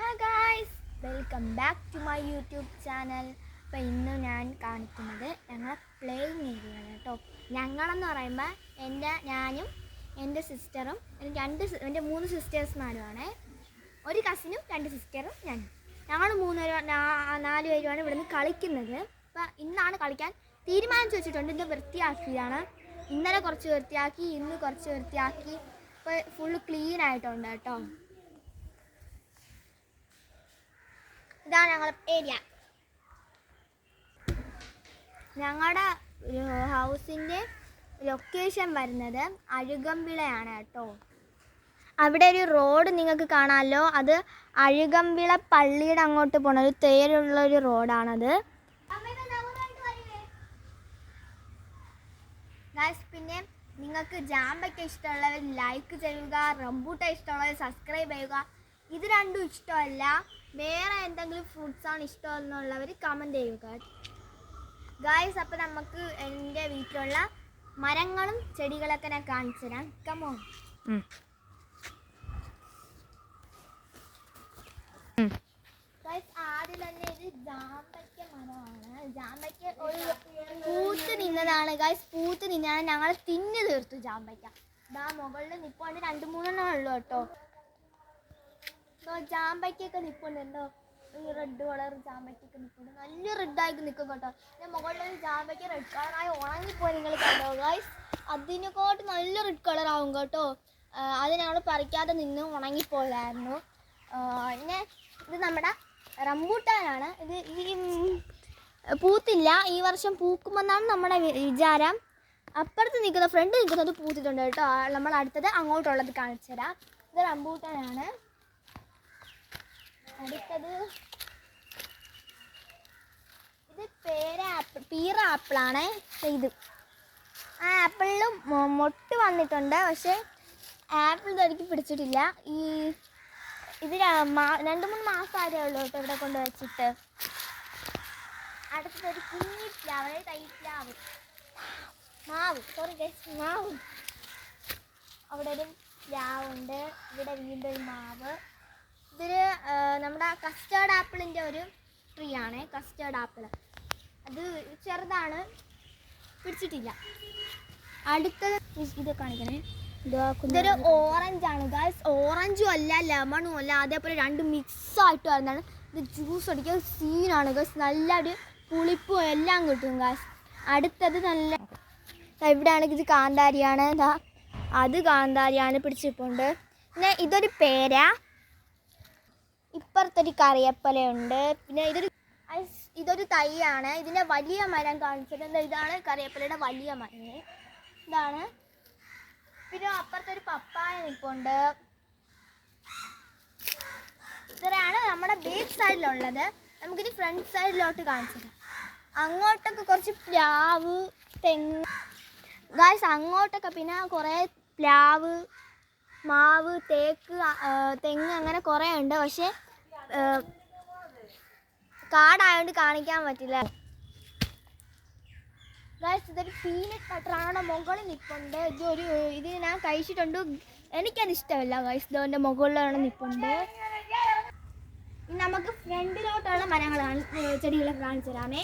Hi guys, welcome back to my YouTube channel. അപ്പോൾ ഇന്ന് ഞാൻ കാണിക്കുന്നത് ഞങ്ങളെ പ്ലേയിങ് ഏരിയയാണ് കേട്ടോ. ഞങ്ങളെന്ന് പറയുമ്പോൾ ഞാനും എൻ്റെ സിസ്റ്ററും എൻ്റെ 3 സിസ്റ്റേഴ്സ്മാരുമാണ്. ഒരു കസിനും 2 സിസ്റ്ററും ഞാനും. ഞങ്ങൾ 4 പേരുമാണ് ഇവിടുന്ന് കളിക്കുന്നത്. അപ്പോൾ ഇന്നാണ് കളിക്കാൻ തീരുമാനിച്ച് വെച്ചിട്ടുണ്ട്. ഇത് വൃത്തിയാക്കിയതാണ്. ഇന്നലെ കുറച്ച് വൃത്തിയാക്കി, ഇന്ന് കുറച്ച് വൃത്തിയാക്കി. ഇപ്പോൾ ഫുള്ള് ക്ലീൻ ആയിട്ടുണ്ട് കേട്ടോ. ഇതാണ് ഞങ്ങളുടെ ഏരിയ. ഞങ്ങളുടെ ഹൗസിൻ്റെ ലൊക്കേഷൻ വരുന്നത് അഴുകമ്പിളയാണ് കേട്ടോ. അവിടെ ഒരു റോഡ് നിങ്ങൾക്ക് കാണാമല്ലോ, അത് അഴുകമ്പിള പള്ളിയുടെ അങ്ങോട്ട് പോകണ ഒരു തേരുള്ളൊരു റോഡാണത്. പിന്നെ നിങ്ങൾക്ക് ജാമ്പയ്ക്ക ഇഷ്ടമുള്ളവർ ലൈക്ക് ചെയ്യുക, റംബൂട്ടാൻ ഇഷ്ടമുള്ളവർ സബ്സ്ക്രൈബ് ചെയ്യുക. ഇത് രണ്ടും ഇഷ്ടമല്ല, വേറെ എന്തെങ്കിലും ഫ്രൂട്ട്സാണ് ഇഷ്ടമെന്നുള്ളവർ കമൻറ്റ് ചെയ്യുക ഗായ്സ്. അപ്പോൾ നമുക്ക് എൻ്റെ വീട്ടിലുള്ള മരങ്ങളും ചെടികളൊക്കെ ഞാൻ കാണിച്ചു തരാം. കമോൺ. ഗായ്സ്, ആദ്യം തന്നെ ഇത് ജാമ്പയ്ക്ക മരമാണ്. ജാമ്പയ്ക്ക ഒരു പൂത്ത് നിന്നതാണ് ഗായ്സ്. പൂത്ത് നിന്നാണ് ഞങ്ങൾ തിന്നു തീർത്തു ജാമ്പയ്ക്ക. ഇതാ മുകളിൽ നിൽപ്പുണ്ട്, 2-3 ഉള്ളൂ കേട്ടോ. ജാമ്പയ്ക്കൊക്കെ നിൽപ്പുണ്ടോ, ഈ റെഡ് കളർ ജാമ്പയ്ക്കൊക്കെ നിൽപ്പുണ്ട്. നല്ല റെഡായിട്ട് നിൽക്കും കേട്ടോ. ഞാൻ മുകളിലൊരു ജാമ്പയ്ക്ക് റെഡ് കളറായി ഉണങ്ങിപ്പോയി, നിങ്ങൾ കണ്ടോ ഗായ്സ്. അതിനെക്കാട്ട് നല്ല റെഡ് കളറാവും കേട്ടോ. അത് ഞങ്ങൾ പറിക്കാതെ നിന്ന് ഉണങ്ങിപ്പോയായിരുന്നു. പിന്നെ ഇത് നമ്മുടെ റംബൂട്ടാനാണ്. ഇത് ഈ പൂത്തില്ല, ഈ വർഷം പൂക്കുമെന്നാണ് നമ്മുടെ വിചാരം. അപ്പുറത്ത് നിൽക്കുന്ന ഫ്രണ്ട് നിൽക്കുന്നത് പൂത്തിട്ടുണ്ട് കേട്ടോ. നമ്മൾ അടുത്തത് അങ്ങോട്ടുള്ളത് കാണിച്ചു തരാം. ഇത് റംബൂട്ടാനാണ്. അടുത്തത് ഇത് പീറ ആപ്പിളാണ്. ഇത് ആ ആപ്പിളിലും മൊട്ട് വന്നിട്ടുണ്ട്, പക്ഷേ ആപ്പിൾ ഇതൊരിക്കും പിടിച്ചിട്ടില്ല. ഇത് 2-3 മാസമായതേ ഉള്ളൂ കേട്ടോ ഇവിടെ കൊണ്ട് വെച്ചിട്ട്. അടുത്തതൊരു കുഞ്ഞി പ്ലാവ്, മാവ്. അവിടെ ഒരു പ്ലാവുണ്ട്, ഇവിടെ വീണ്ടും ഒരു മാവ്. ഇതൊരു നമ്മുടെ കസ്റ്റേർഡ് ആപ്പിളിൻ്റെ ഒരു ട്രീ ആണ്. കസ്റ്റേർഡ് ആപ്പിൾ അത് ചെറുതാണ്, പിടിച്ചിട്ടില്ല. അടുത്തത് ഇത് കാണിക്കണേ. ഇതൊരു ഓറഞ്ചാണ് ഗായ്സ്. ഓറഞ്ചും അല്ല ലെമണും അല്ല, അതേപോലെ 2 മിക്സായിട്ട് വരുന്നതാണ്. ഇത് ജ്യൂസ് അടിക്കുക സീനാണ് ഗായ്സ്. നല്ലൊരു പുളിപ്പും എല്ലാം കിട്ടും ഗായ്സ്. അടുത്തത് നല്ല ഇവിടെയാണെങ്കിൽ ഇത് കാന്താരിയാണ്. അത് കാന്താരിയാണ്, പിടിച്ചിട്ടുണ്ട്. പിന്നെ ഇതൊരു പേര. ഇപ്പുറത്തൊരു കറിവേപ്പിലയുണ്ട്. പിന്നെ ഇതൊരു തൈയാണ്. ഇതിൻ്റെ വലിയ മരം കാണിച്ചിട്ടുണ്ട്. ഇതാണ് കറിവേപ്പിലയുടെ വലിയ മരം. ഇതാണ്. പിന്നെ അപ്പുറത്തൊരു പപ്പായ നിൽപ്പുണ്ട്. ഇത്രയാണ് നമ്മുടെ ബാക്ക് സൈഡിലുള്ളത്. നമുക്കിത് ഫ്രണ്ട് സൈഡിലോട്ട് കാണിച്ചത്. അങ്ങോട്ടൊക്കെ കുറച്ച് പ്ലാവ്, തെങ്ങ് ഗായ്സ്. അങ്ങോട്ടൊക്കെ പിന്നെ കുറേ പ്ലാവ്, മാവ്, തേക്ക്, തെങ്ങ് അങ്ങനെ കുറേ ഉണ്ട്. പക്ഷേ കാടായതുകൊണ്ട് കാണിക്കാൻ പറ്റില്ല ഗായ്സ്. ഇതൊരു പീനട്ട് ബട്ടറാണ്, മുകളിൽ നിൽപ്പുണ്ട്. ഇത് ഞാൻ കഴിച്ചിട്ടുണ്ട്, എനിക്കത് ഇഷ്ടമല്ല ഗായ്സ്. ഇതിൻ്റെ മുകളിലാണ് നിൽപ്പുണ്ട്. ഇനി നമുക്ക് ഫ്രണ്ടിലോട്ടുള്ള മരങ്ങളാണ്, ചെടികളൊക്കെ കാണിച്ചു തരാമേ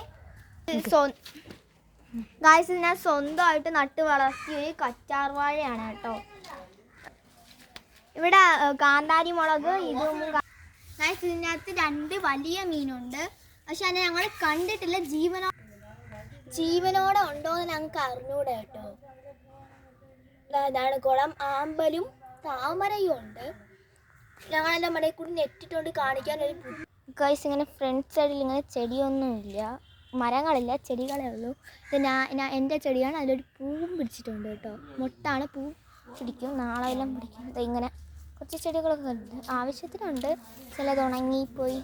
ഗായ്സ്. ഇത് ഞാൻ സ്വന്തമായിട്ട് നട്ട് വളർത്തിയ ഒരു കറ്റാർവാഴയാണ് കേട്ടോ. ഇവിടെ കാന്താരി മുളക്, ഇതൊന്നും ഇതിനകത്ത് 2 വലിയ മീനുണ്ട്. പക്ഷെ അതിനെ ഞങ്ങൾ കണ്ടിട്ടില്ല. ജീവനോടെ ഉണ്ടോ എന്ന് ഞങ്ങൾക്ക് അറിഞ്ഞൂടെ കേട്ടോ. അതാണ് കുളം. ആമ്പലും താമരയും ഉണ്ട്. ഞങ്ങളെല്ലാം മടയിൽ കൂടി നെറ്റിട്ടുണ്ട് കാണിക്കാൻ ഒരു ഗൈസ്. ഇങ്ങനെ ഫ്രണ്ട് സൈഡിൽ ഇങ്ങനെ ചെടിയൊന്നുമില്ല, മരങ്ങളില്ല, ചെടികളേ ഉള്ളൂ. ഇത് എൻ്റെ ചെടിയാണ്. അതിലൊരു പൂവും പിടിച്ചിട്ടുണ്ട് കേട്ടോ. മൊട്ടാണ്, പൂ പിടിക്കും, നാളെ എല്ലാം പിടിക്കും. ഇങ്ങനെ കുറച്ച് ചെടികളൊക്കെ ഉണ്ട്, ആവശ്യത്തിനുണ്ട്. ചിലത് ഉണങ്ങിപ്പോയി.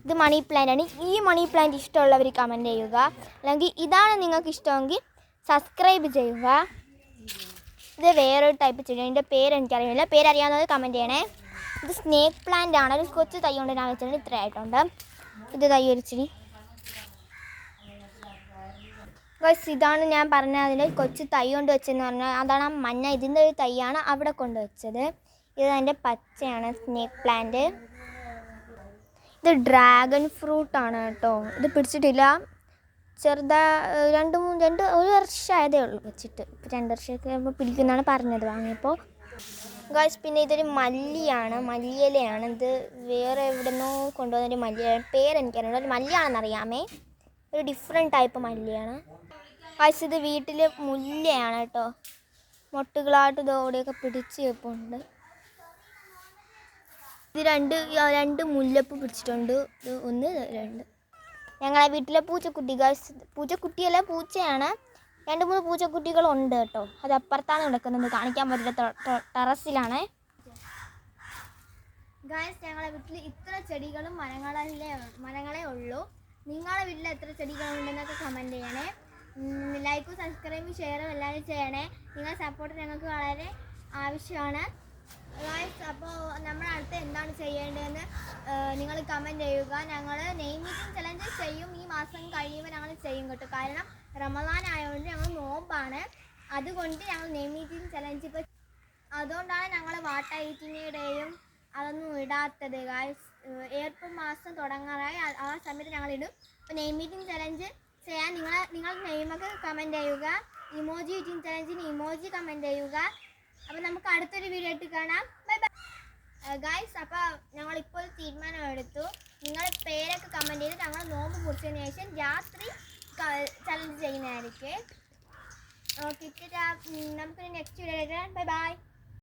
ഇത് മണി പ്ലാന്റ് ആണ്. ഈ മണി പ്ലാന്റ് ഇഷ്ടമുള്ളവർ കമൻറ്റ് ചെയ്യുക. അല്ലെങ്കിൽ ഇതാണ് നിങ്ങൾക്ക് ഇഷ്ടമെങ്കിൽ സബ്സ്ക്രൈബ് ചെയ്യുക. ഇത് വേറൊരു ടൈപ്പ് ചെടി, അതിൻ്റെ പേര് എനിക്കറിയില്ല. പേരറിയാവുന്നത് കമൻറ്റ് ചെയ്യണേ. ഇത് സ്നേക്ക് പ്ലാന്റ് ആണ്. ഒരു കൊച്ചു തൈ കൊണ്ട് ഞാൻ വെച്ചിട്ടുണ്ട്. ഇത്ര ആയിട്ടുണ്ട്. ഇത് തൈ ഒരു ചെടി ഗൈസ്. ഇതാണ് ഞാൻ പറഞ്ഞ അതിൽ കൊച്ചു തൈ കൊണ്ട് വെച്ചതെന്ന് പറഞ്ഞാൽ അതാണ് ആ മഞ്ഞ. ഇതിൻ്റെ ഒരു തൈയാണ് അവിടെ കൊണ്ട് വെച്ചത്. ഇത് അതിൻ്റെ പച്ചയാണ് സ്നേക്ക് പ്ലാന്റ്. ഇത് ഡ്രാഗൺ ഫ്രൂട്ടാണ് കേട്ടോ. ഇത് പിടിച്ചിട്ടില്ല, ഒരു വർഷമായതേ ഉള്ളൂ വെച്ചിട്ട്. 2 വർഷമൊക്കെ ആകുമ്പോൾ പിടിക്കുന്നതാണ് പറഞ്ഞത് വാങ്ങിയപ്പോൾ. ഗൈസ്, പിന്നെ ഇതൊരു മല്ലിയിലയാണ്. ഇത് വേറെ എവിടെ നിന്നോ കൊണ്ടുവന്നൊരു മല്ലിയാണ്. പേരെനിക്കറിയില്ല, ഒരു മല്ലിയാണെന്നറിയാമേ. ഒരു ഡിഫറെൻറ്റ് ടൈപ്പ് മല്ലിയാണ് ഗൈസ്. ഇത് വീട്ടിൽ മുല്ലയാണ് കേട്ടോ. മൊട്ടുകളായിട്ട് ഇതോടെയൊക്കെ പിടിച്ച് വെപ്പുണ്ട്. ഇത് രണ്ട് മുല്ലപ്പൂ പിടിച്ചിട്ടുണ്ട്. ഇത് 1 2. ഞങ്ങളെ വീട്ടിലെ പൂച്ചക്കുട്ടി ഗൈസ്. പൂച്ചക്കുട്ടിയല്ല, പൂച്ചയാണ്. 2-3 പൂച്ചക്കുട്ടികളുണ്ട് കേട്ടോ. അത് അപ്പുറത്താണ് കിടക്കുന്നത്, കാണിക്കാൻ പറ്റില്ല, ടെറസിലാണ് ഗൈസ്. ഞങ്ങളെ വീട്ടിൽ ഇത്ര ചെടികളും മരങ്ങളേ ഉള്ളൂ. നിങ്ങളുടെ വീട്ടിൽ എത്ര ചെടികളുണ്ടെന്നൊക്കെ കമൻറ്റ് ചെയ്യണേ. ലൈക്കും സബ്സ്ക്രൈബും ഷെയറും എല്ലാവരും ചെയ്യണേ. നിങ്ങളുടെ സപ്പോർട്ട് ഞങ്ങൾക്ക് വളരെ ആവശ്യമാണ് ഗൈസ്. അപ്പോൾ നമ്മൾ അടുത്ത് എന്താണ് ചെയ്യേണ്ടതെന്ന് നിങ്ങൾ കമൻറ്റ് ചെയ്യുക. ഞങ്ങൾ നെയിം മീറ്റിംഗ് ചലഞ്ച് ചെയ്യും. ഈ മാസം കഴിയുമ്പോൾ ഞങ്ങൾ ചെയ്യും കേട്ടോ. കാരണം റമദാൻ ആയതുകൊണ്ട് ഞങ്ങൾ നോമ്പാണ്. അതുകൊണ്ട് ഞങ്ങൾ നെയിം മീറ്റിംഗ് ചലഞ്ച് ഇപ്പോൾ, അതുകൊണ്ടാണ് ഞങ്ങൾ വാട്ടർ ഈറ്റിങ്ങിൻ്റെയും അതൊന്നും ഇടാത്തത് ഗൈസ്. ഏപ്രിൽ മാസം തുടങ്ങാറായി, ആ സമയത്ത് ഞങ്ങളിടും. അപ്പോൾ നെയിം മീറ്റിംഗ് ചലഞ്ച് ചെയ്യാൻ നിങ്ങൾ നെയിമൊക്കെ കമൻറ്റ് ചെയ്യുക. ഇമോജി ഈറ്റിംഗ് ചലഞ്ചിന് ഇമോജി കമൻറ്റ് ചെയ്യുക. അപ്പോൾ നമുക്ക് അടുത്തൊരു വീഡിയോ ആയിട്ട് കാണാം. Bye bye guys. അപ്പോൾ ഞങ്ങളിപ്പോൾ തീരുമാനം എടുത്തു. നിങ്ങൾ പേരൊക്കെ കമൻറ്റ് ചെയ്ത് ഞങ്ങൾ നോമ്പ് മുറിച്ചതിന് ശേഷം രാത്രി ചലഞ്ച് ചെയ്യുന്നതായിരിക്കും. ഓക്കെ, നമുക്ക് നെക്സ്റ്റ് വീഡിയോ ആയിട്ട് ബൈ ബൈ.